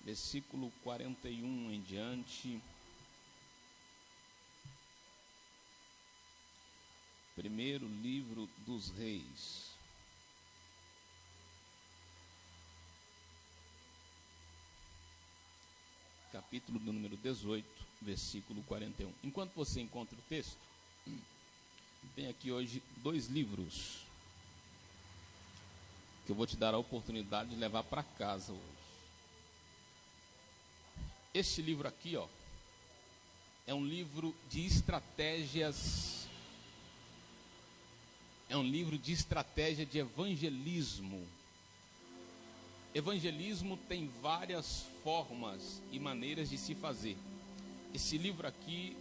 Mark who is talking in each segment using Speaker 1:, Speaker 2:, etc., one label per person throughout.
Speaker 1: versículo 41 em diante. Primeiro livro dos Reis. Capítulo do número 18, versículo 41. Enquanto você encontra o texto, tem aqui hoje 2 livros que eu vou te dar a oportunidade de levar para casa hoje. Este livro aqui, é um livro de estratégias, é um livro de estratégia de evangelismo. Evangelismo tem várias formas e maneiras de se fazer. Esse livro aqui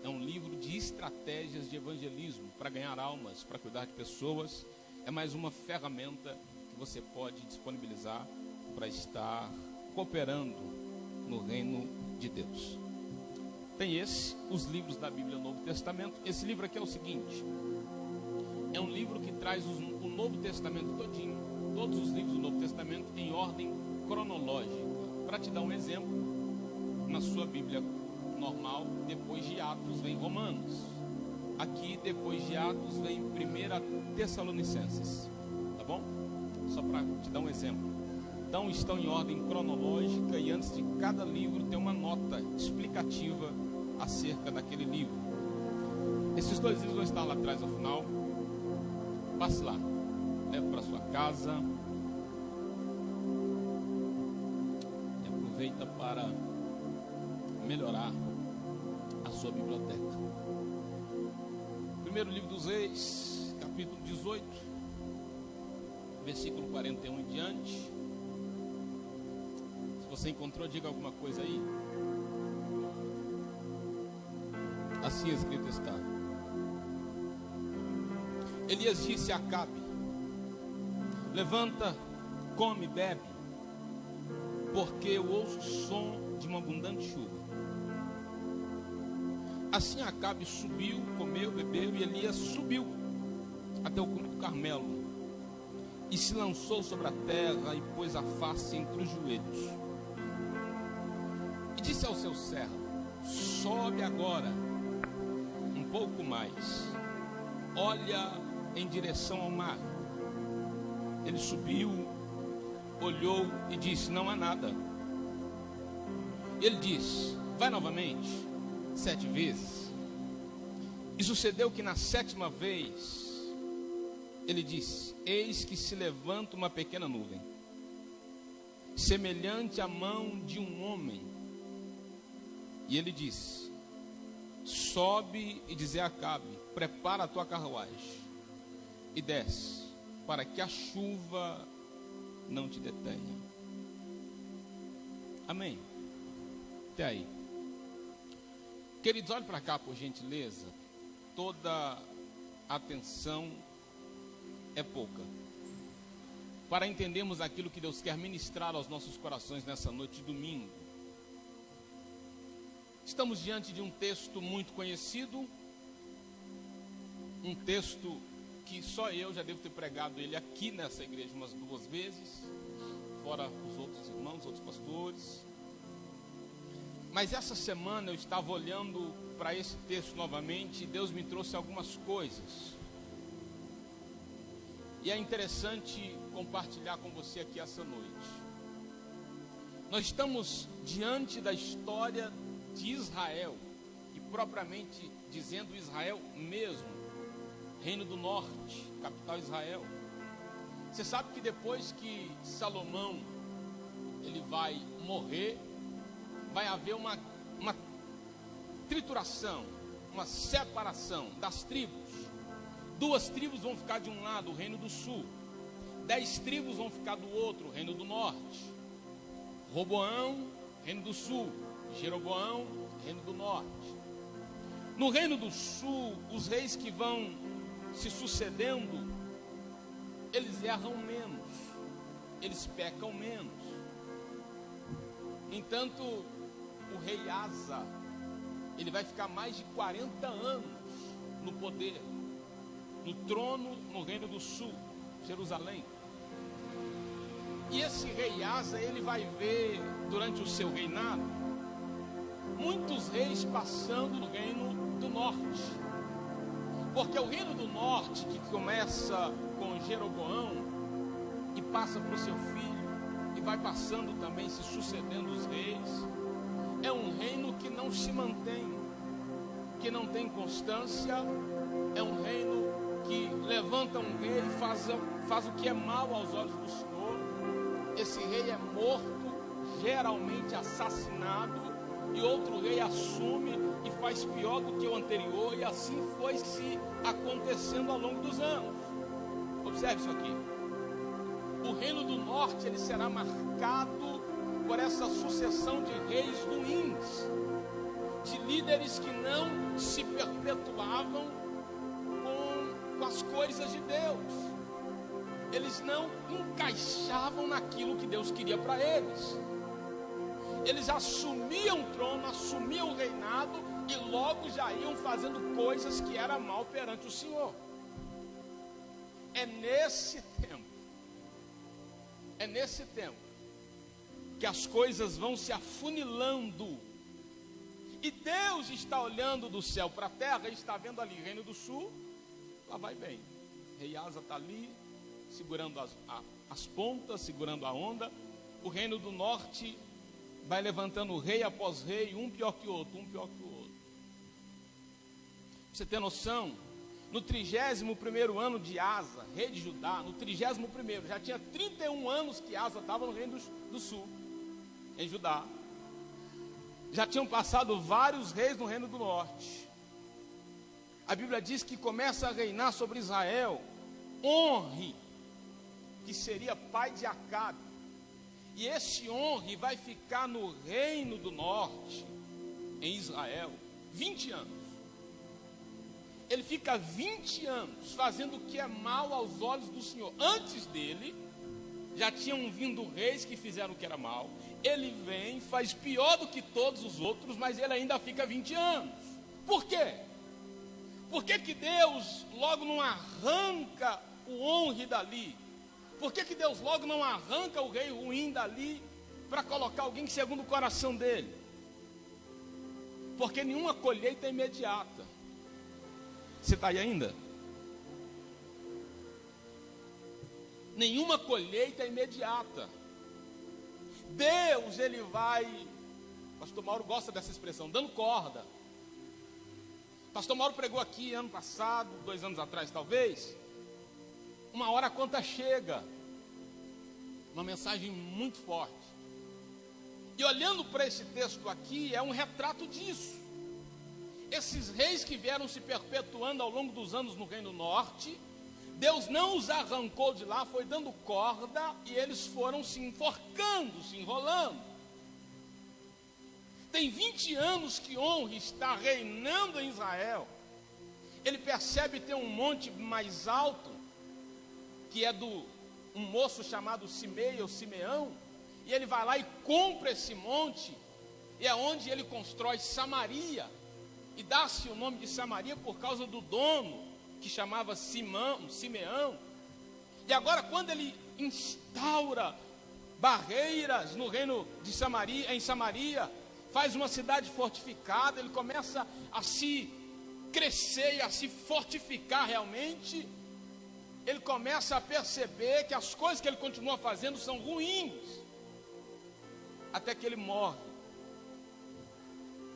Speaker 1: é um livro de estratégias de evangelismo, para ganhar almas, para cuidar de pessoas. É mais uma ferramenta que você pode disponibilizar para estar cooperando no reino de Deus. Tem os livros da Bíblia Novo Testamento. Esse livro aqui é o seguinte: é um livro que traz o Novo Testamento todinho, todos os livros do Novo Testamento em ordem cronológica. Para te dar um exemplo, na sua Bíblia normal, depois de Atos vem Romanos. Aqui, depois de Atos, vem 1 Tessalonicenses. Tá bom? Só para te dar um exemplo. Então, estão em ordem cronológica e antes de cada livro tem uma nota explicativa acerca daquele livro. Esses 2 livros vão estar lá atrás ao final. Passe lá, leve para sua casa e aproveita para melhorar a sua biblioteca. Primeiro livro dos Reis, capítulo 18, versículo 41 em diante. Se você encontrou, diga alguma coisa aí. Assim escrito está: Elias disse a Acabe: levanta, come, bebe, porque eu ouço o som de uma abundante chuva. Assim Acabe subiu, comeu, bebeu, e Elias subiu até o cume do Carmelo e se lançou sobre a terra e pôs a face entre os joelhos. E disse ao seu servo: sobe agora um pouco mais, olha em direção ao mar. Ele subiu, olhou e disse: não há nada. Ele disse: vai novamente 7 vezes. E sucedeu que na 7ª vez ele disse: eis que se levanta uma pequena nuvem, semelhante à mão de um homem. E ele disse: sobe e dize a Acabe: prepara a tua carruagem e desce, para que a chuva não te detenha. Amém? Até aí. Queridos, olhe para cá, por gentileza. Toda atenção é pouca para entendermos aquilo que Deus quer ministrar aos nossos corações nessa noite de domingo. Estamos diante de um texto muito conhecido, um texto que só eu já devo ter pregado ele aqui nessa igreja umas 2 vezes, fora os outros irmãos, outros pastores. Mas essa semana eu estava olhando para esse texto novamente e Deus me trouxe algumas coisas. E é interessante compartilhar com você aqui essa noite. Nós estamos diante da história de Israel, e propriamente dizendo Israel mesmo, Reino do Norte, capital Israel. Você sabe que depois que Salomão ele vai morrer, vai haver uma trituração, uma separação das tribos. 2 tribos vão ficar de um lado, o Reino do Sul. 10 tribos vão ficar do outro, o Reino do Norte. Roboão, Reino do Sul. Jeroboão, Reino do Norte. No Reino do Sul, os reis que vão se sucedendo, eles erram menos, eles pecam menos. Entanto, o rei Asa, ele vai ficar mais de 40 anos no poder, no trono, no Reino do Sul, Jerusalém. E esse rei Asa, ele vai ver durante o seu reinado muitos reis passando no reino do norte. Porque o reino do norte, que começa com Jeroboão e passa para o seu filho e vai passando também, se sucedendo os reis, é um reino que não se mantém, que não tem constância. É um reino que levanta um rei e faz o que é mal aos olhos do Senhor. Esse rei é morto, geralmente assassinado, e outro rei assume e faz pior do que o anterior, e assim foi se acontecendo ao longo dos anos. Observe isso aqui. O reino do norte, ele será marcado por essa sucessão de reis ruins, de líderes que não se perpetuavam com as coisas de Deus. Eles não encaixavam naquilo que Deus queria para eles. Eles assumiam o trono, assumiam o reinado e logo já iam fazendo coisas que era mal perante o Senhor. É nesse tempo que as coisas vão se afunilando. E Deus está olhando do céu para a terra e está vendo ali, Reino do Sul, lá vai bem. Rei Asa está ali, segurando as pontas, segurando a onda. O Reino do Norte vai levantando rei após rei, um pior que o outro, um pior que o outro. Pra você ter noção, no 31º ano de Asa, rei de Judá, no 31º, já tinha 31 anos que Asa estava no Reino do Sul, em Judá. Já tinham passado vários reis no Reino do Norte. A Bíblia diz que começa a reinar sobre Israel Onri, que seria pai de Acabe. E esse Onri vai ficar no Reino do Norte, em Israel, 20 anos. Ele fica 20 anos fazendo o que é mal aos olhos do Senhor. Antes dele, já tinham vindo reis que fizeram o que era mal. Ele vem, faz pior do que todos os outros, mas ele ainda fica 20 anos. Por quê? Por que que Deus logo não arranca o Onri dali? Por que que Deus logo não arranca o rei ruim dali para colocar alguém segundo o coração dele? Porque nenhuma colheita é imediata. Você está aí ainda? Nenhuma colheita é imediata. Deus, ele vai, pastor Mauro gosta dessa expressão, dando corda. Pastor Mauro pregou aqui ano passado, 2 anos atrás talvez, uma hora a conta chega. Uma mensagem muito forte. E olhando para esse texto aqui, é um retrato disso. Esses reis que vieram se perpetuando ao longo dos anos no Reino Norte, Deus não os arrancou de lá, foi dando corda e eles foram se enforcando, se enrolando. Tem 20 anos que Onri está reinando em Israel. Ele percebe ter um monte mais alto, que é um moço chamado Simei ou Simeão, e ele vai lá e compra esse monte, e é onde ele constrói Samaria, e dá-se o nome de Samaria por causa do dono, que chamava Simeão. E agora, quando ele instaura barreiras no reino de Samaria, em Samaria, faz uma cidade fortificada, ele começa a se crescer e a se fortificar realmente. Ele começa a perceber que as coisas que ele continua fazendo são ruins, até que ele morre.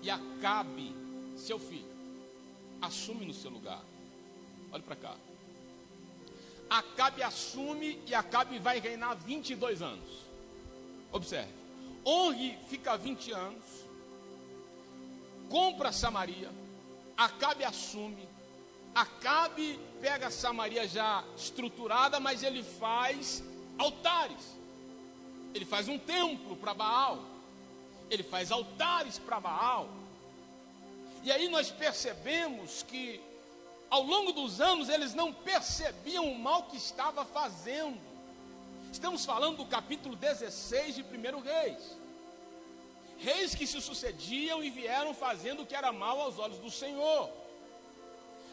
Speaker 1: E Acabe, seu filho, assume no seu lugar. Olha para cá. Acabe assume e Acabe vai reinar 22 anos. Observe. Onri fica 20 anos, compra Samaria, Acabe assume. Acabe pega Samaria já estruturada, mas ele faz altares. Ele faz um templo para Baal. Ele faz altares para Baal. E aí nós percebemos que ao longo dos anos eles não percebiam o mal que estava fazendo. Estamos falando do capítulo 16 de 1 Reis. Reis que se sucediam e vieram fazendo o que era mal aos olhos do Senhor.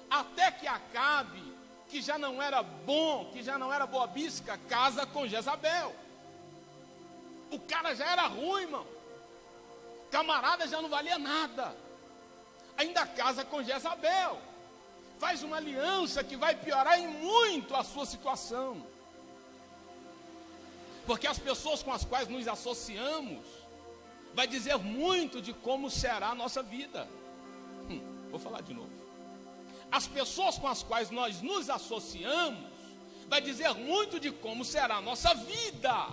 Speaker 1: Até que Acabe, que já não era bom, que já não era boa bisca, casa com Jezabel. O cara já era ruim, irmão. Camarada já não valia nada. Ainda casa com Jezabel. Faz uma aliança que vai piorar em muito a sua situação. Porque as pessoas com as quais nos associamos vai dizer muito de como será a nossa vida. Vou falar de novo. As pessoas com as quais nós nos associamos vai dizer muito de como será a nossa vida.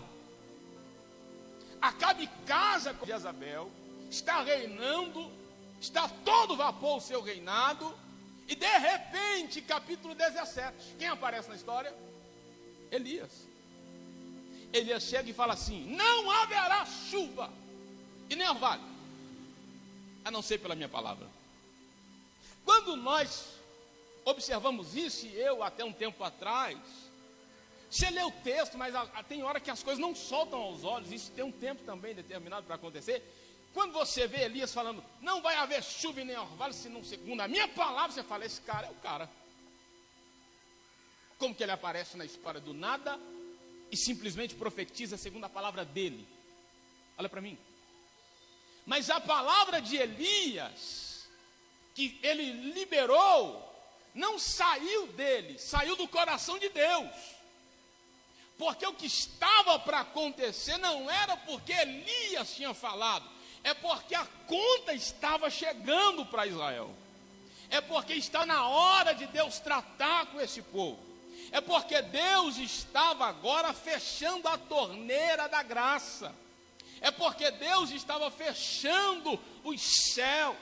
Speaker 1: Acabe casa com Jezabel, está reinando, está todo vapor o seu reinado, e de repente, capítulo 17, quem aparece na história? Elias. Elias chega e fala assim: não haverá chuva e nem orvalho, a não ser pela minha palavra. Quando nós observamos isso, e eu até um tempo atrás, você lê o texto, mas tem hora que as coisas não soltam aos olhos, isso tem um tempo também determinado para acontecer. Quando você vê Elias falando, não vai haver chuva e nem orvalho, senão segundo a minha palavra, você fala, esse cara é o cara. Como que ele aparece na história do nada e simplesmente profetiza segundo a palavra dele? Olha para mim. Mas a palavra de Elias, que ele liberou, não saiu dele, saiu do coração de Deus. Porque o que estava para acontecer não era porque Elias tinha falado, é porque a conta estava chegando para Israel. É porque está na hora de Deus tratar com esse povo. É porque Deus estava agora fechando a torneira da graça. É porque Deus estava fechando os céus.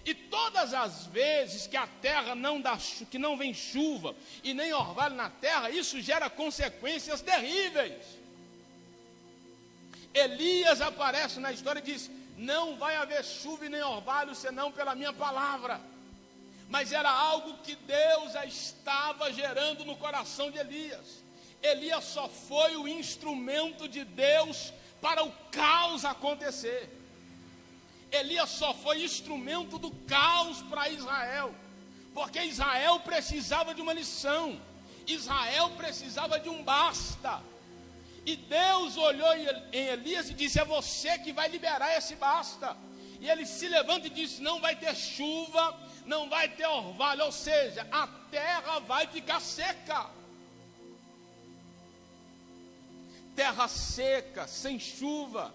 Speaker 1: E todas as vezes que a terra não dá, que não vem chuva e nem orvalho na terra, isso gera consequências terríveis. Elias aparece na história e diz, não vai haver chuva e nem orvalho senão pela minha palavra. Mas era algo que Deus já estava gerando no coração de Elias. Elias só foi o instrumento de Deus para o caos acontecer. Elias só foi instrumento do caos para Israel, porque Israel precisava de uma lição, Israel precisava de um basta, e Deus olhou em Elias e disse, é você que vai liberar esse basta, e ele se levanta e disse, não vai ter chuva, não vai ter orvalho, ou seja, a terra vai ficar seca. Terra seca, sem chuva,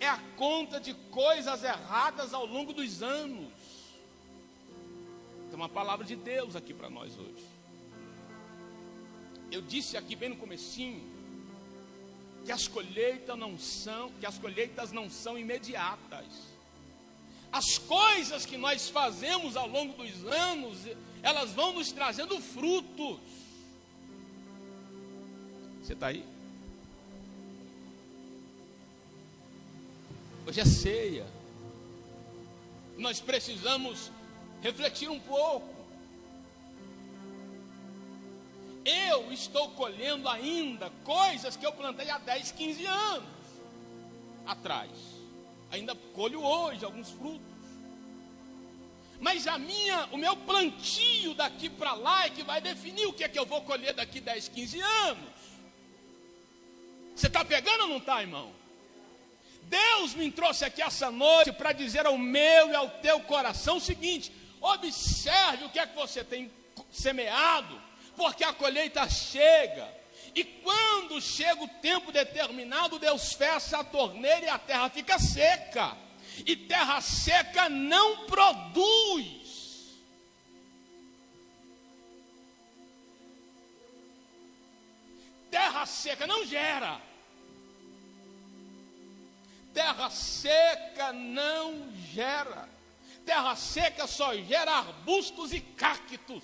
Speaker 1: é a conta de coisas erradas ao longo dos anos. Tem uma palavra de Deus aqui para nós hoje. Eu disse aqui bem no comecinho que as colheitas não são imediatas. As coisas que nós fazemos ao longo dos anos, elas vão nos trazendo frutos. Você está aí? Hoje é ceia. Nós precisamos refletir um pouco. Eu estou colhendo ainda coisas que eu plantei há 10, 15 anos atrás. Ainda colho hoje alguns frutos. Mas o meu plantio daqui para lá é que vai definir o que é que eu vou colher daqui 10, 15 anos. Você está pegando ou não está, irmão? Deus me trouxe aqui essa noite para dizer ao meu e ao teu coração o seguinte: observe o que é que você tem semeado, porque a colheita chega, e quando chega o tempo determinado, Deus fecha a torneira e a terra fica seca, e terra seca não produz. Terra seca não gera. Terra seca não gera. Terra seca só gera arbustos e cactos.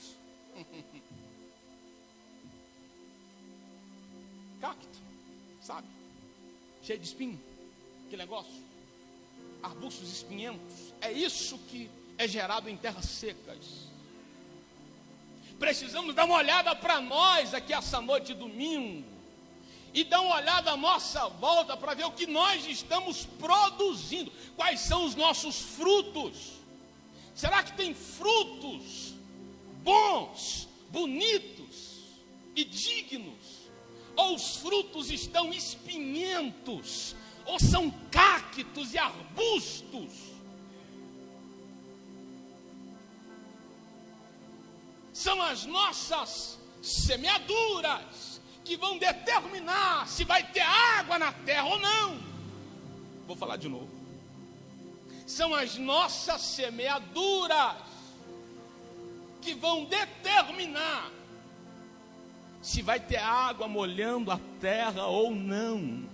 Speaker 1: Cacto, sabe? Cheio de espinho. Que negócio. Arbustos espinhentos. É isso que é gerado em terras secas. Precisamos dar uma olhada para nós aqui essa noite de domingo. E dar uma olhada à nossa volta para ver o que nós estamos produzindo. Quais são os nossos frutos? Será que tem frutos bons, bonitos e dignos? Ou os frutos estão espinhentos, ou são cactos e arbustos. São as nossas semeaduras que vão determinar se vai ter água na terra ou não. Vou falar de novo. São as nossas semeaduras que vão determinar se vai ter água molhando a terra ou não.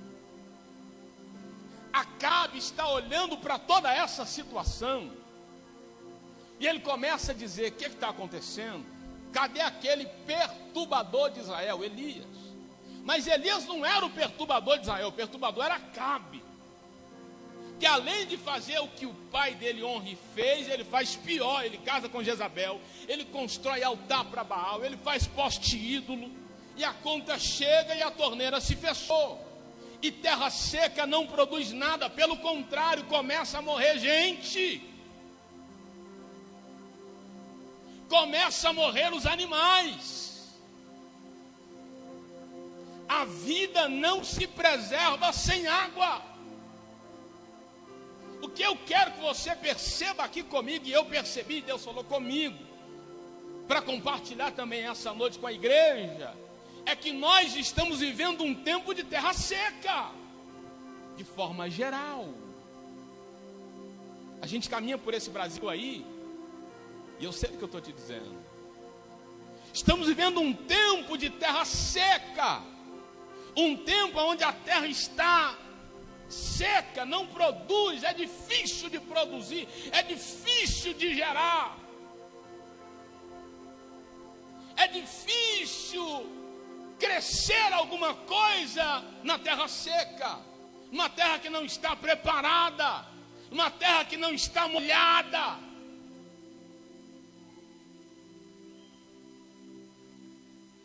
Speaker 1: Acabe está olhando para toda essa situação e ele começa a dizer: o que está acontecendo? Cadê aquele perturbador de Israel? Elias. Mas Elias não era o perturbador de Israel, o perturbador era Acabe, que além de fazer o que o pai dele Onri fez, ele faz pior. Ele casa com Jezabel, ele constrói altar para Baal, ele faz poste ídolo, e a conta chega e a torneira se fechou, e terra seca não produz nada, pelo contrário, começa a morrer gente, começa a morrer os animais. A vida não se preserva sem água. O que eu quero que você perceba aqui comigo, e eu percebi, Deus falou comigo, para compartilhar também essa noite com a igreja, é que nós estamos vivendo um tempo de terra seca, de forma geral. A gente caminha por esse Brasil aí, e eu sei o que eu estou te dizendo. Estamos vivendo um tempo de terra seca, um tempo onde a terra está seca, não produz, é difícil de produzir, é difícil de gerar, é difícil crescer alguma coisa na terra seca, uma terra que não está preparada, uma terra que não está molhada.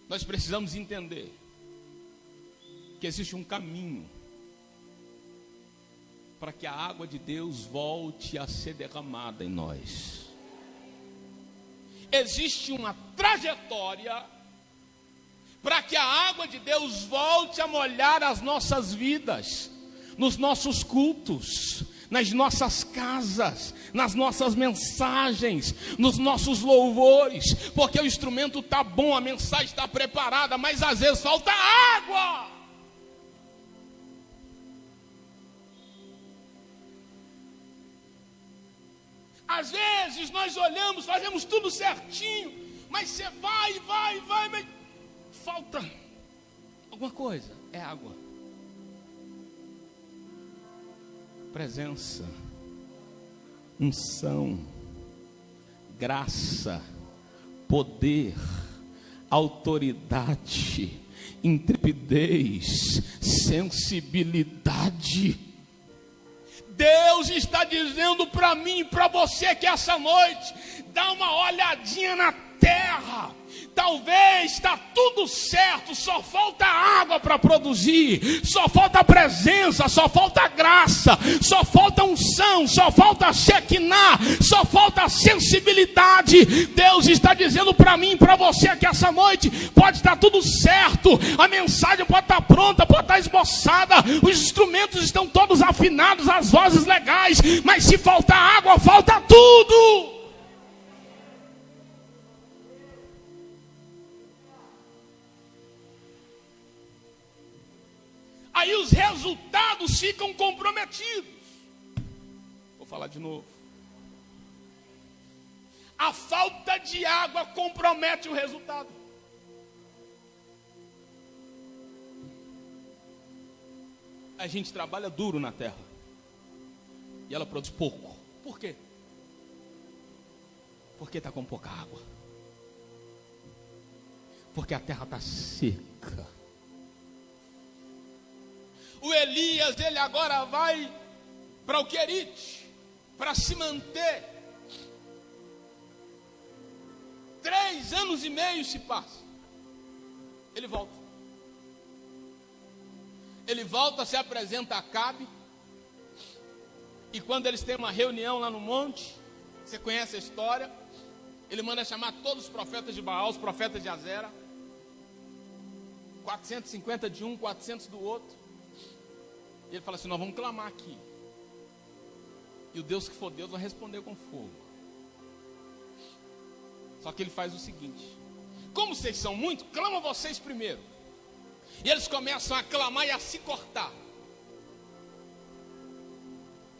Speaker 1: Nós precisamos entender que existe um caminho para que a água de Deus volte a ser derramada em nós. Existe uma trajetória para que a água de Deus volte a molhar as nossas vidas, nos nossos cultos, nas nossas casas, nas nossas mensagens, nos nossos louvores, porque o instrumento está bom, a mensagem está preparada, mas às vezes falta água. Às vezes nós olhamos, fazemos tudo certinho, mas você vai, mas falta alguma coisa, é água. Presença, unção, graça, poder, autoridade, intrepidez, sensibilidade. Deus está dizendo para mim e para você que essa noite, dá uma olhadinha na terra. Talvez está tudo certo, só falta água para produzir, só falta presença, só falta graça, só falta unção, só falta Shekinah, só falta sensibilidade. Deus está dizendo para mim e para você que essa noite pode estar tudo certo, a mensagem pode estar pronta, pode estar esboçada, os instrumentos estão todos afinados, as vozes legais, mas se faltar água, falta tudo. Aí os resultados ficam comprometidos. Vou falar de novo. A falta de água compromete o resultado. A gente trabalha duro na terra e ela produz pouco. Por quê? Porque está com pouca água. Porque a terra está seca. O Elias, ele agora vai para o Querite, para se manter. 3 anos e meio se passa. Ele volta. Ele volta, se apresenta a Acabe. E quando eles têm uma reunião lá no monte, você conhece a história, ele manda chamar todos os profetas de Baal, os profetas de Azera. 450 de um, 400 do outro. E ele fala assim: nós vamos clamar aqui. E o Deus que for Deus vai responder com fogo. Só que ele faz o seguinte: como vocês são muitos, clama vocês primeiro. E eles começam a clamar e a se cortar.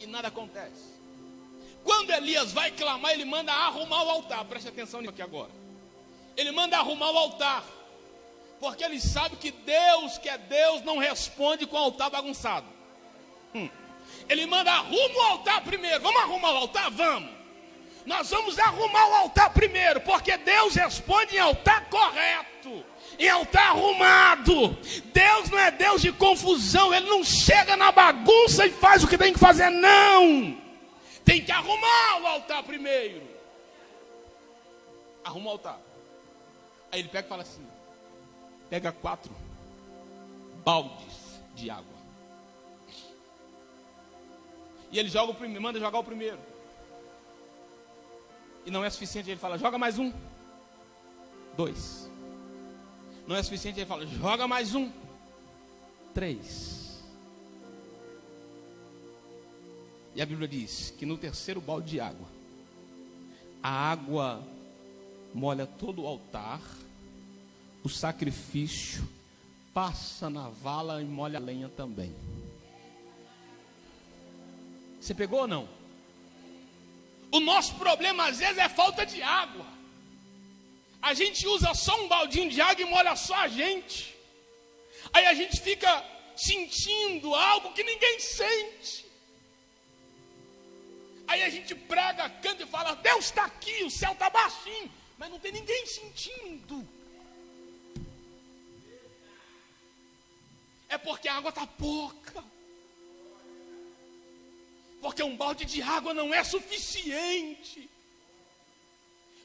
Speaker 1: E nada acontece. Quando Elias vai clamar, ele manda arrumar o altar. Preste atenção nisso aqui agora. Ele manda arrumar o altar. Porque ele sabe que Deus, que é Deus, não responde com o altar bagunçado. Ele manda arrumar o altar primeiro. Vamos arrumar o altar? Vamos. Nós vamos arrumar o altar primeiro. Porque Deus responde em altar correto. Em altar arrumado. Deus não é Deus de confusão. Ele não chega na bagunça e faz o que tem que fazer. Não. Tem que arrumar o altar primeiro. Arruma o altar. Aí ele pega e fala assim: pega 4 baldes de água. E ele joga o primeiro, manda jogar o primeiro. E não é suficiente, ele fala: joga mais 1. 2. Não é suficiente, ele fala: joga mais 1. 3. E a Bíblia diz que no terceiro balde de água, a água molha todo o altar, o sacrifício passa na vala e molha a lenha também. Você pegou ou não? O nosso problema às vezes é falta de água. A gente usa só um baldinho de água e molha só a gente. Aí a gente fica sentindo algo que ninguém sente. Aí a gente prega, canta e fala: Deus está aqui, o céu está baixinho. Mas não tem ninguém sentindo. É porque a água está pouca. Porque um balde de água não é suficiente.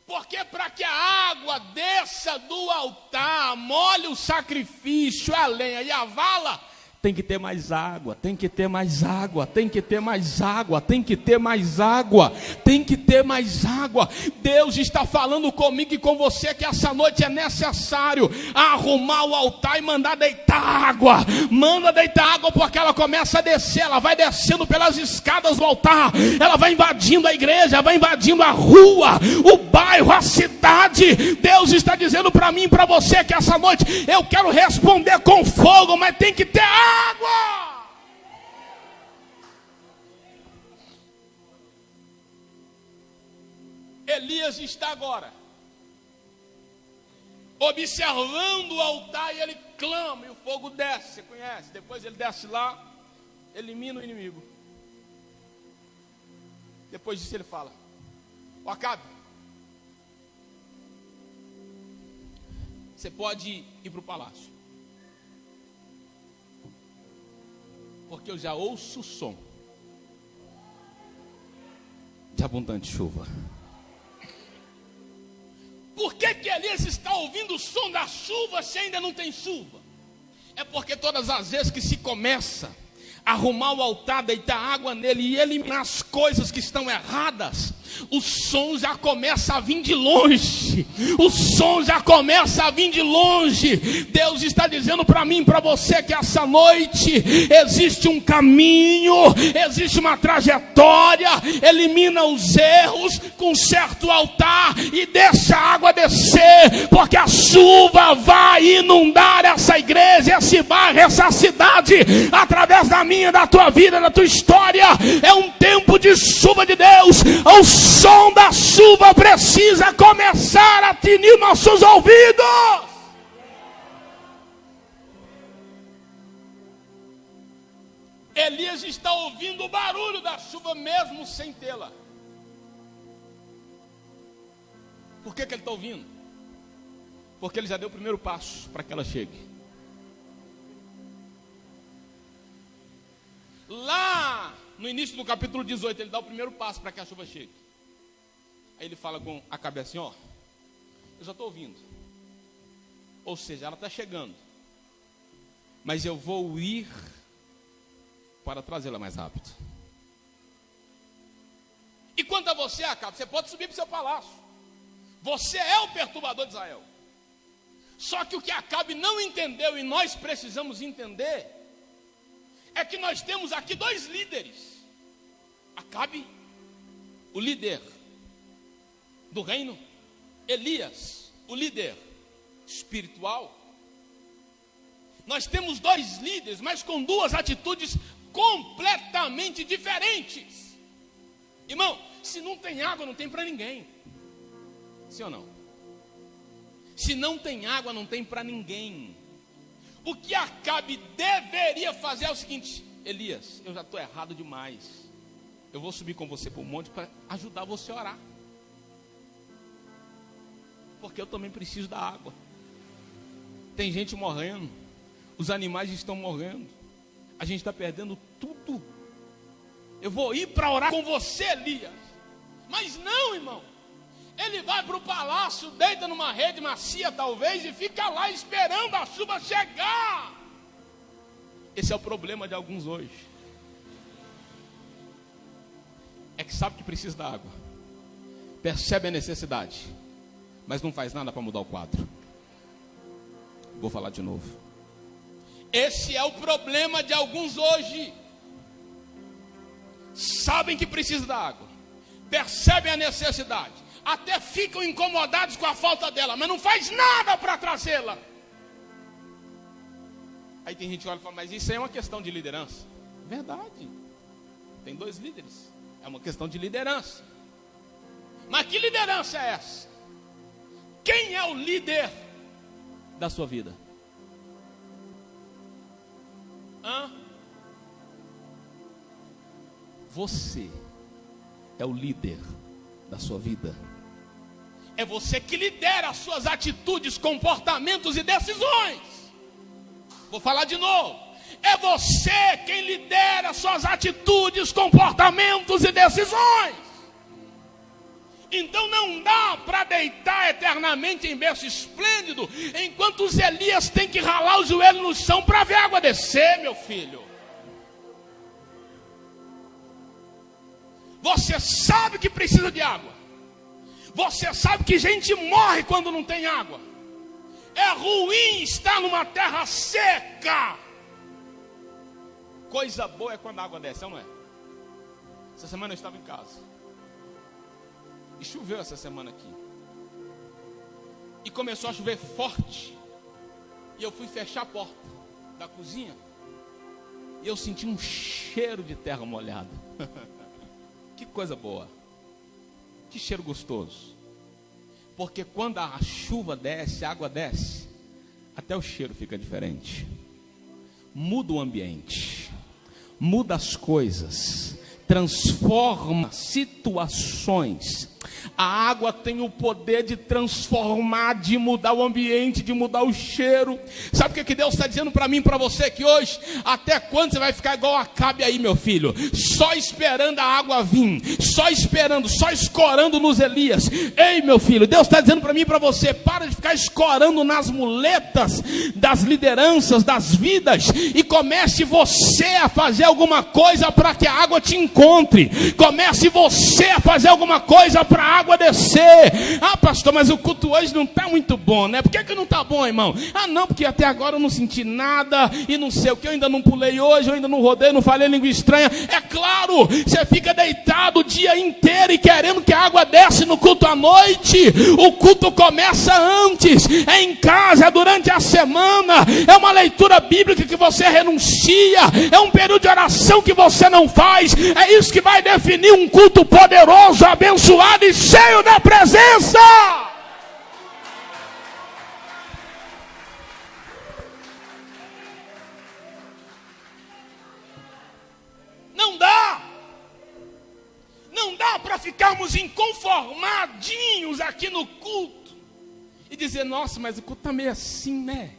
Speaker 1: Porque para que a água desça do altar, molhe o sacrifício, a lenha e a vala, tem que ter mais água, tem que ter mais água, tem que ter mais água, tem que ter mais água, tem que ter mais água. Deus está falando comigo e com você que essa noite é necessário arrumar o altar e mandar deitar água. Manda deitar água porque ela começa a descer, ela vai descendo pelas escadas do altar, ela vai invadindo a igreja, vai invadindo a rua, o bairro, a cidade. Deus está dizendo para mim e para você que essa noite eu quero responder com fogo, mas tem que ter água. Elias está agora observando o altar e ele clama e o fogo desce, você conhece? Depois ele desce lá, elimina o inimigo. Depois disso ele fala: ó Acabe, você pode ir para o palácio, porque eu já ouço o som de abundante chuva. Por que Elias está ouvindo o som da chuva se ainda não tem chuva? É porque todas as vezes que se começa a arrumar o altar, deitar água nele e eliminar as coisas que estão erradas, o som já começa a vir de longe. O som já começa a vir de longe. Deus está dizendo para mim e para você que essa noite existe um caminho, existe uma trajetória. Elimina os erros, conserta o altar e deixa a água descer, porque a chuva vai inundar essa igreja, esse bairro, essa cidade, através da minha, da tua vida, da tua história. É um tempo de chuva de Deus. O som da chuva precisa começar a atingir nossos ouvidos. Elias está ouvindo o barulho da chuva mesmo sem tê-la. Por que ele está ouvindo? Porque ele já deu o primeiro passo para que ela chegue. Lá no início do capítulo 18, ele dá o primeiro passo para que a chuva chegue. Aí ele fala com a cabeça assim: ó, eu já estou ouvindo. Ou seja, ela está chegando, mas eu vou ir para trazê-la mais rápido. E quanto a você, Acabe, você pode subir para o seu palácio. Você é o perturbador de Israel. Só que o que Acabe não entendeu, e nós precisamos entender, é que nós temos aqui dois líderes. Acabe, o líder do reino, Elias, o líder espiritual. Nós temos dois líderes, mas com duas atitudes completamente diferentes. Irmão, se não tem água, não tem para ninguém. Sim ou não? Se não tem água, não tem para ninguém. O que Acabe deveria fazer é o seguinte: Elias, eu já estou errado demais. Eu vou subir com você para o monte para ajudar você a orar. Porque eu também preciso da água. Tem gente morrendo. Os animais estão morrendo. A gente está perdendo tudo. Eu vou ir para orar com você, Elias. Mas não, irmão. Ele vai para o palácio, deita numa rede macia talvez, e fica lá esperando a chuva chegar. Esse é o problema de alguns hoje. É que sabe que precisa da água, percebe a necessidade, mas não faz nada para mudar o quadro. Vou falar de novo. Esse é o problema de alguns hoje. Sabem que precisa da água, percebem a necessidade, até ficam incomodados com a falta dela, mas não faz nada para trazê-la. Aí tem gente que olha e fala, mas isso aí é uma questão de liderança. Verdade, tem dois líderes, é uma questão de liderança. Mas que liderança é essa? Quem é o líder da sua vida? Você é o líder da sua vida. É você que lidera as suas atitudes, comportamentos e decisões. Vou falar de novo. É você quem lidera as suas atitudes, comportamentos e decisões. Então não dá para deitar eternamente em berço esplêndido, enquanto os Elias têm que ralar o joelho no chão para ver a água descer, meu filho. Você sabe que precisa de água. Você sabe que gente morre quando não tem água. É ruim estar numa terra seca. Coisa boa é quando a água desce, não é? Essa semana eu estava em casa. E choveu essa semana aqui. E começou a chover forte. E eu fui fechar a porta da cozinha. E eu senti um cheiro de terra molhada. Que coisa boa. Que cheiro gostoso. Porque quando a chuva desce, a água desce, até o cheiro fica diferente. Muda o ambiente. Muda as coisas. Transforma situações. A água tem o poder de transformar, de mudar o ambiente, de mudar o cheiro. Sabe o que Deus está dizendo para mim e para você aqui hoje? Até quando você vai ficar igual Acabe aí, meu filho? Só esperando a água vir, só esperando, só escorando nos Elias. Ei, meu filho, Deus está dizendo para mim e para você: para de ficar escorando nas muletas das lideranças, das vidas, e comece você a fazer alguma coisa para que a água te encontre. Comece você a fazer alguma coisa para a água descer. Ah, pastor, mas o culto hoje não está muito bom, né? Por que não está bom, irmão? Ah, não, porque até agora eu não senti nada, e não sei o que, eu ainda não pulei hoje, eu ainda não rodei, não falei língua estranha. É claro, você fica deitado o dia inteiro e querendo que a água desce no culto à noite. O culto começa antes, é em casa, é durante a semana, é uma leitura bíblica que você renuncia, é um período de oração que você não faz. É isso que vai definir um culto poderoso, abençoado e cheio da presença. Não dá para ficarmos inconformadinhos aqui no culto e dizer: nossa, mas o culto está meio assim, né?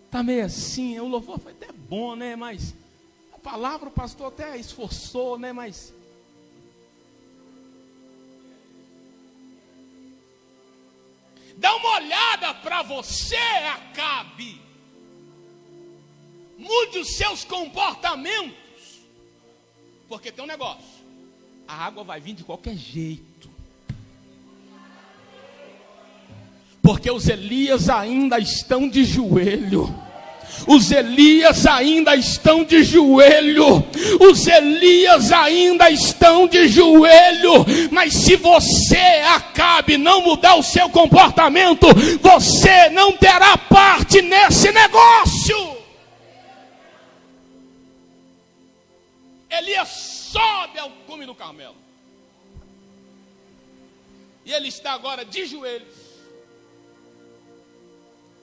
Speaker 1: Está meio assim, o louvor foi até bom, né? Mas a palavra o pastor até esforçou, né? Mas dá uma olhada para você, Acabe. Mude os seus comportamentos. Porque tem um negócio: a água vai vir de qualquer jeito. Porque os Elias ainda estão de joelho. Os Elias ainda estão de joelho. Os Elias ainda estão de joelho. Mas se você, Acabe, não mudar o seu comportamento, você não terá parte nesse negócio. Elias sobe ao cume do Carmelo. E ele está agora de joelhos.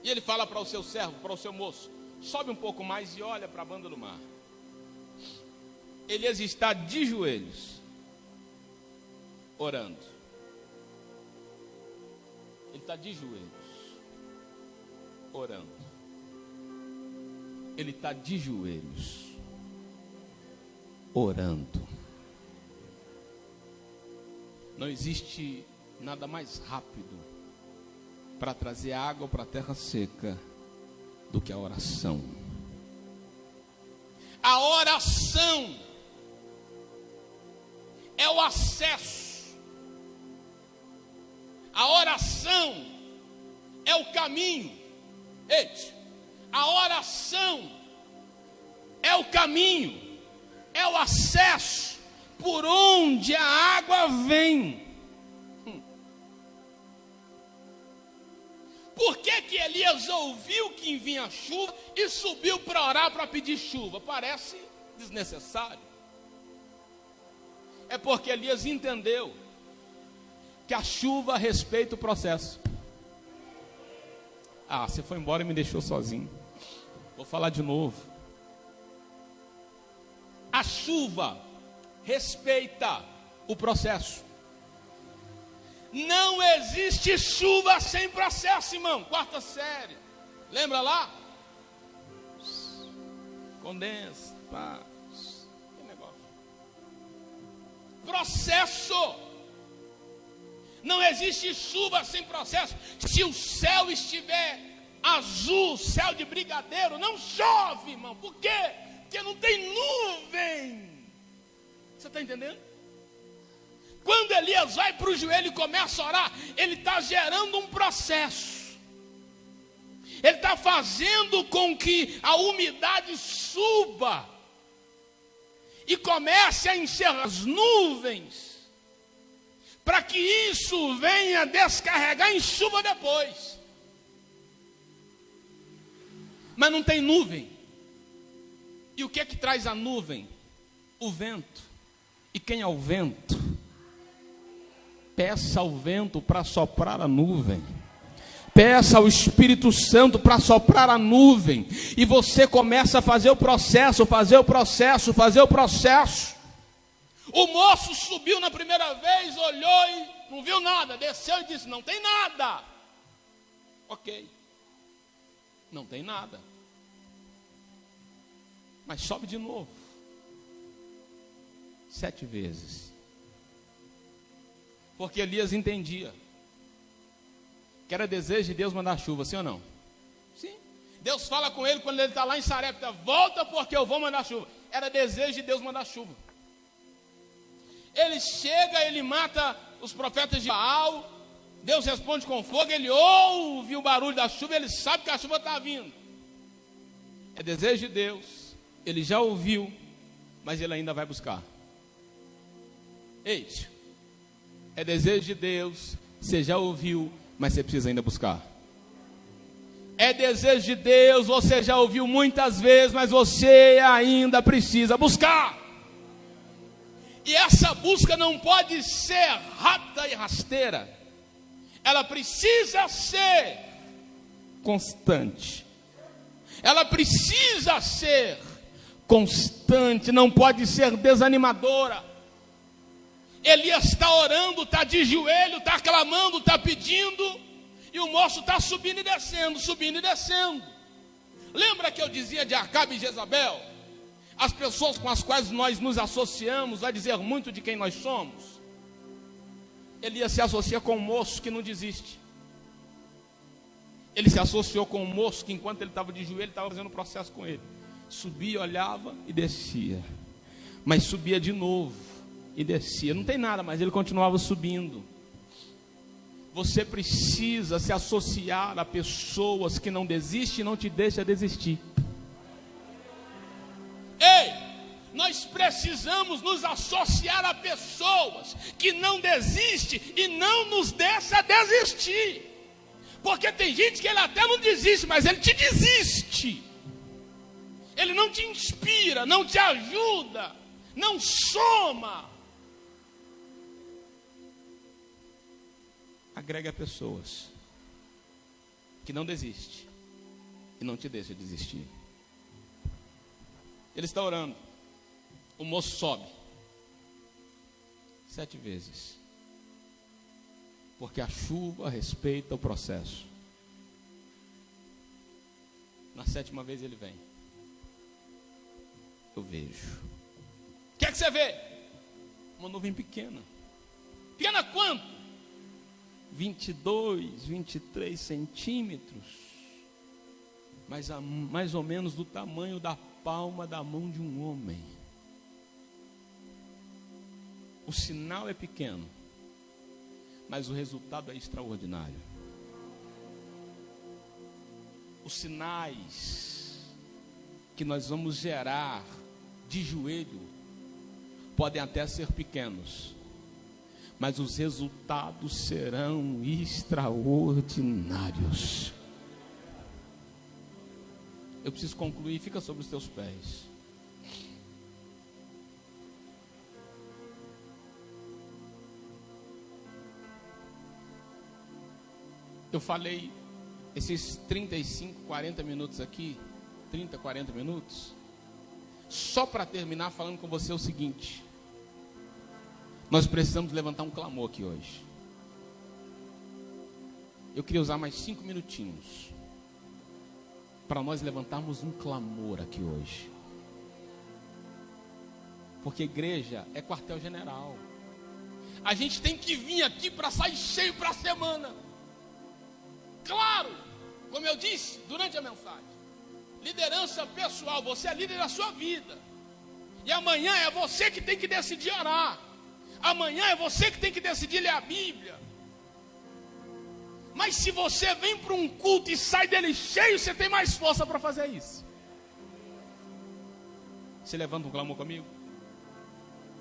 Speaker 1: E ele fala para o seu servo, para o seu moço: sobe um pouco mais e olha para a banda do mar. Elias está de joelhos, orando. Ele está de joelhos, orando. Ele está de joelhos, orando. Não existe nada mais rápido para trazer água para a terra seca do que a oração. A oração é o acesso. A oração é o caminho. Eita, a oração é o caminho, é o acesso por onde a água vem. Por que Elias ouviu que vinha chuva e subiu para orar para pedir chuva? Parece desnecessário. É porque Elias entendeu que a chuva respeita o processo. Ah, você foi embora e me deixou sozinho. Vou falar de novo. A chuva respeita o processo. Não existe chuva sem processo, irmão. Quarta série. Lembra lá? Condensa. Pá. Que negócio. Processo. Não existe chuva sem processo. Se o céu estiver azul, céu de brigadeiro, não chove, irmão. Por quê? Porque não tem nuvem. Você está entendendo? Quando Elias vai para o joelho e começa a orar, ele está gerando um processo. Ele está fazendo com que a umidade suba e comece a encher as nuvens, para que isso venha descarregar em chuva depois. Mas não tem nuvem. E o que é que traz a nuvem? O vento. E quem é o vento? Peça ao vento para soprar a nuvem. Peça ao Espírito Santo para soprar a nuvem. E você começa a fazer o processo, fazer o processo, fazer o processo. O moço subiu na primeira vez, olhou e não viu nada. Desceu e disse: não tem nada. Ok. Não tem nada. Mas sobe de novo. 7 vezes. Porque Elias entendia que era desejo de Deus mandar chuva, sim ou não? Sim. Deus fala com ele quando ele está lá em Sarepta: volta porque eu vou mandar chuva. Era desejo de Deus mandar chuva. Ele chega, ele mata os profetas de Baal. Deus responde com fogo. Ele ouve o barulho da chuva, ele sabe que a chuva está vindo. É desejo de Deus. Ele já ouviu, mas ele ainda vai buscar. Eita. É desejo de Deus, você já ouviu, mas você precisa ainda buscar. É desejo de Deus, você já ouviu muitas vezes, mas você ainda precisa buscar. E essa busca não pode ser rápida e rasteira. Ela precisa ser constante. Ela precisa ser constante, não pode ser desanimadora. Elias está orando, está de joelho, está clamando, está pedindo, e o moço está subindo e descendo, subindo e descendo. Lembra que eu dizia de Acabe e Jezabel? As pessoas com as quais nós nos associamos vai dizer muito de quem nós somos. Elias se associa com um moço que não desiste. Ele se associou com um moço que enquanto ele estava de joelho, estava fazendo o processo com ele. Subia, olhava e descia. Mas subia de novo e descia. Não tem nada, mas ele continuava subindo. Você precisa se associar a pessoas que não desistem e não te deixam desistir. precisamos nos associar a pessoas que não desistem e não nos deixam desistir. Porque tem gente que ele até não desiste, mas ele te desiste. Ele não te inspira, não te ajuda, não soma. Agrega pessoas que não desistem e não te deixam desistir. Ele está orando. O moço sobe 7 vezes. Porque a chuva respeita o processo. Na 7ª vez ele vem. Eu vejo. O que é que você vê? Uma nuvem pequena. Pequena quanto? 22, 23 centímetros. Mas mais ou menos do tamanho da palma da mão de um homem. O sinal é pequeno, mas o resultado é extraordinário. Os sinais que nós vamos gerar de joelho podem até ser pequenos, mas os resultados serão extraordinários. Eu preciso concluir, fica sobre os teus pés. Eu falei esses 35, 40 minutos aqui, 30, 40 minutos, só para terminar falando com você o seguinte: nós precisamos levantar um clamor aqui hoje. Eu queria usar mais 5 minutinhos para nós levantarmos um clamor aqui hoje. Porque igreja é quartel-general. A gente tem que vir aqui para sair cheio para a semana. Claro, como eu disse durante a mensagem, liderança pessoal, você é líder da sua vida. E amanhã é você que tem que decidir orar. Amanhã é você que tem que decidir ler a Bíblia. Mas se você vem para um culto e sai dele cheio, você tem mais força para fazer isso. Você levanta um clamor comigo?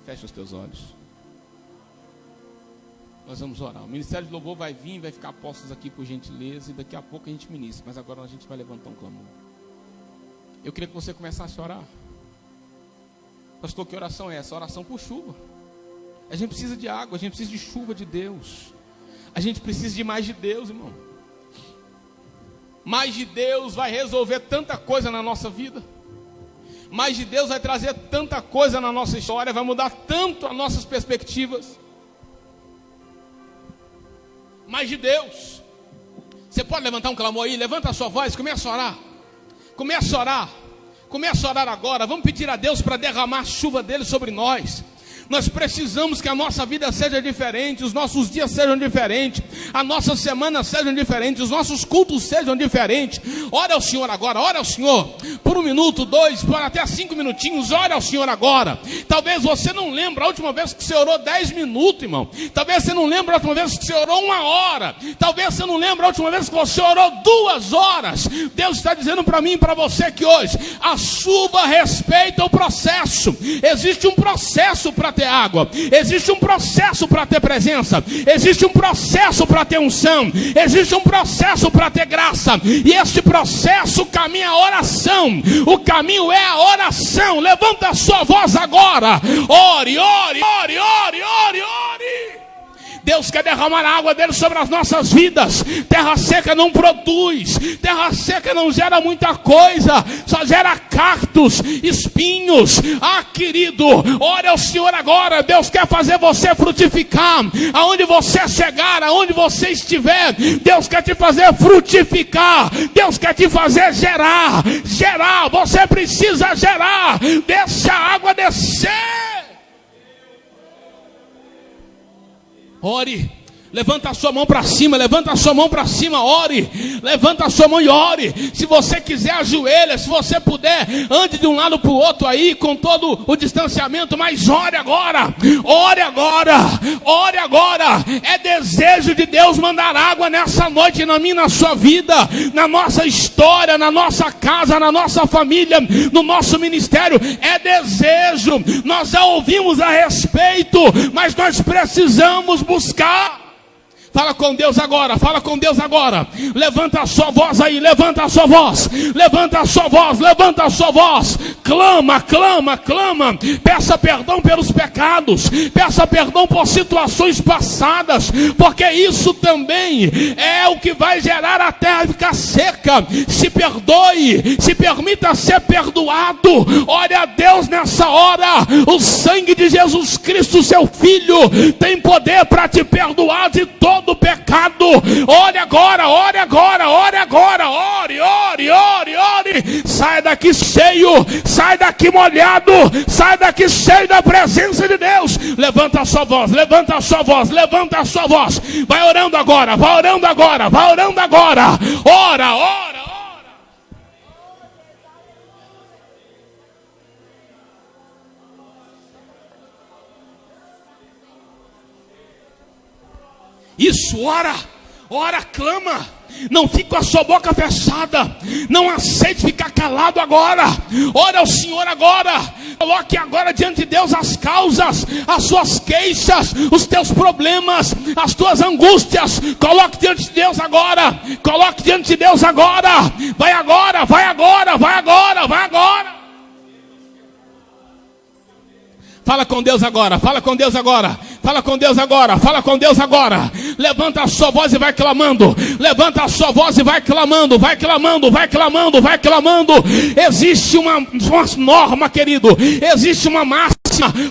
Speaker 1: Fecha os teus olhos. Nós vamos orar. O Ministério de Louvor vai vir, vai ficar postos aqui por gentileza, e daqui a pouco a gente ministra. Mas agora a gente vai levantar um clamor. Eu queria que você começasse a orar. Pastor, que oração é essa? Oração por chuva. A gente precisa de água, a gente precisa de chuva de Deus. A gente precisa de mais de Deus, irmão. Mais de Deus vai resolver tanta coisa na nossa vida. Mais de Deus vai trazer tanta coisa na nossa história, vai mudar tanto as nossas perspectivas. Mais de Deus. Você pode levantar um clamor aí? Levanta a sua voz, começa a orar. Começa a orar. Começa a orar agora. Vamos pedir a Deus para derramar a chuva dele sobre nós. Nós precisamos que a nossa vida seja diferente, os nossos dias sejam diferentes, a nossa semana sejam diferentes, os nossos cultos sejam diferentes. Ora ao Senhor agora, ora ao Senhor, por 1 minuto, 2, por até 5 minutinhos, ora ao Senhor agora. Talvez você não lembre a última vez que você orou 10 minutos, irmão. Talvez você não lembre a última vez que você orou 1 hora. Talvez você não lembre a última vez que você orou 2 horas. Deus está dizendo para mim e para você que hoje, a chuva respeita o processo. Existe um processo para ter água, existe um processo para ter presença, existe um processo para ter unção, existe um processo para ter graça, e este processo, o caminho é a oração, o caminho é a oração. Levanta a sua voz agora, ore, ore, ore, ore, ore, ore. Deus quer derramar a água dele sobre as nossas vidas. Terra seca não produz, terra seca não gera muita coisa, só gera cactos, espinhos. Ah, querido, ore ao Senhor agora. Deus quer fazer você frutificar. Aonde você chegar, aonde você estiver, Deus quer te fazer frutificar. Deus quer te fazer gerar. Gerar, você precisa gerar. Deixa a água descer. Ore, Levanta a sua mão para cima, levanta a sua mão para cima, ore. Levanta a sua mão e ore. Se você quiser, ajoelha. Se você puder, ande de um lado para o outro aí, com todo o distanciamento. Mas ore agora, ore agora, ore agora. É desejo de Deus mandar água nessa noite na minha e na sua vida, na nossa história, na nossa casa, na nossa família, no nosso ministério. É desejo. Nós já ouvimos a respeito, mas nós precisamos buscar. Fala com Deus agora, fala com Deus agora. Levanta a sua voz aí, levanta a sua voz. Levanta a sua voz, levanta a sua voz. Clama, clama, clama. Peça perdão pelos pecados. Peça perdão por situações passadas. Porque isso também é o que vai gerar a terra ficar seca. Se perdoe, se permita ser perdoado. Ore a Deus nessa hora. O sangue de Jesus Cristo, seu Filho, tem poder para te perdoar de todo do pecado. Ore agora, ore agora, ore agora, ore, ore, ore, ore. Sai daqui cheio, sai daqui molhado, sai daqui cheio da presença de Deus. Levanta a sua voz, levanta a sua voz, levanta a sua voz. Vai orando agora, vai orando agora, vai orando agora. Ora, ora, ora. Isso, ora, ora, clama. Não fique com a sua boca fechada. Não aceite ficar calado agora. Ora ao Senhor agora. Coloque agora diante de Deus as causas, as suas queixas, os teus problemas, as tuas angústias. Coloque diante de Deus agora. Coloque diante de Deus agora. Vai agora, vai agora, vai agora, vai agora. Fala com Deus agora, fala com Deus agora, fala com Deus agora, fala com Deus agora. Levanta a sua voz e vai clamando. Levanta a sua voz e vai clamando, vai clamando, vai clamando, vai clamando. Existe uma norma, querido. Existe uma máxima.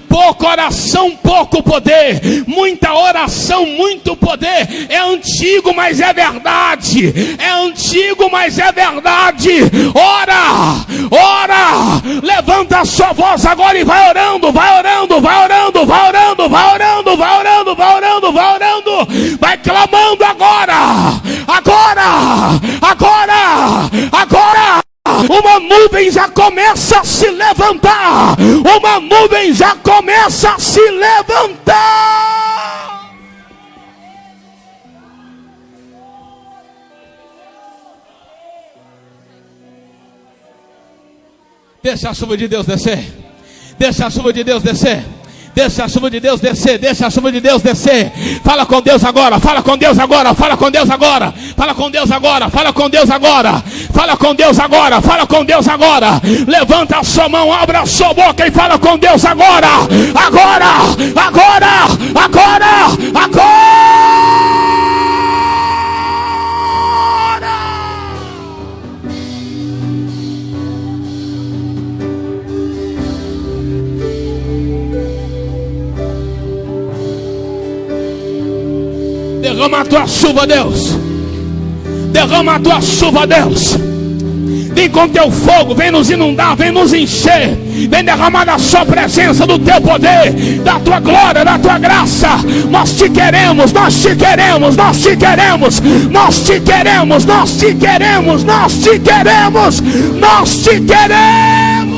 Speaker 1: Pouca oração, pouco poder. Muita oração, muito poder. É antigo, mas é verdade. É antigo, mas é verdade. Ora, ora. Levanta a sua voz agora e vai orando, vai orando, vai orando, vai orando, vai orando, vai orando, vai orando, vai orando. Vai clamando agora. Agora, agora, agora. Uma nuvem já começa a se levantar. Uma nuvem já começa a se levantar. Deixa a chuva de Deus descer. Deixa a chuva de Deus descer. Deixa a chuva de Deus descer, deixa a chuva de Deus descer. Fala com Deus agora, fala com Deus agora, fala com Deus agora, fala com Deus agora, fala com Deus agora, fala com Deus agora, fala com Deus agora. Levanta a sua mão, abre a sua boca e fala com Deus agora, agora, agora, agora, agora. Derrama a tua chuva, Deus. Derrama a tua chuva, Deus. Vem com teu fogo, vem nos inundar, vem nos encher. Vem derramar da sua presença, do teu poder, da tua glória, da tua graça. Nós te queremos, nós te queremos, nós te queremos, nós te queremos, nós te queremos, nós te queremos, nós te queremos.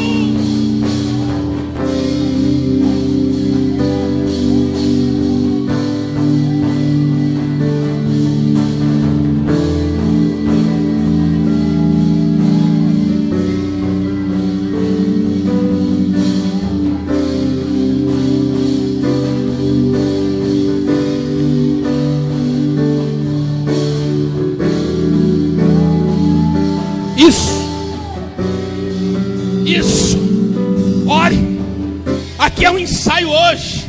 Speaker 1: Isso. Ore. Aqui é um ensaio hoje.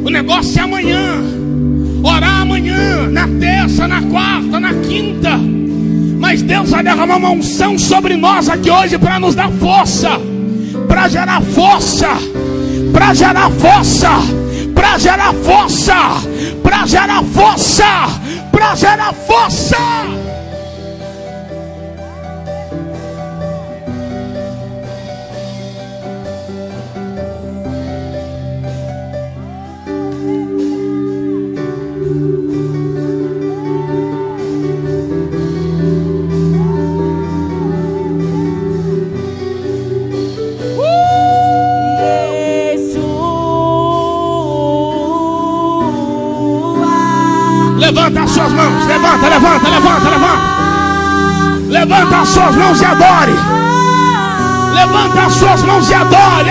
Speaker 1: O negócio é amanhã. Orar amanhã, na terça, na quarta, na quinta. Mas Deus vai derramar uma unção sobre nós aqui hoje para nos dar força, para gerar força, para gerar força, para gerar força, para gerar força, para gerar força. Levanta as suas mãos. Levanta. Levanta as suas mãos e adore. Levanta as suas mãos e adore.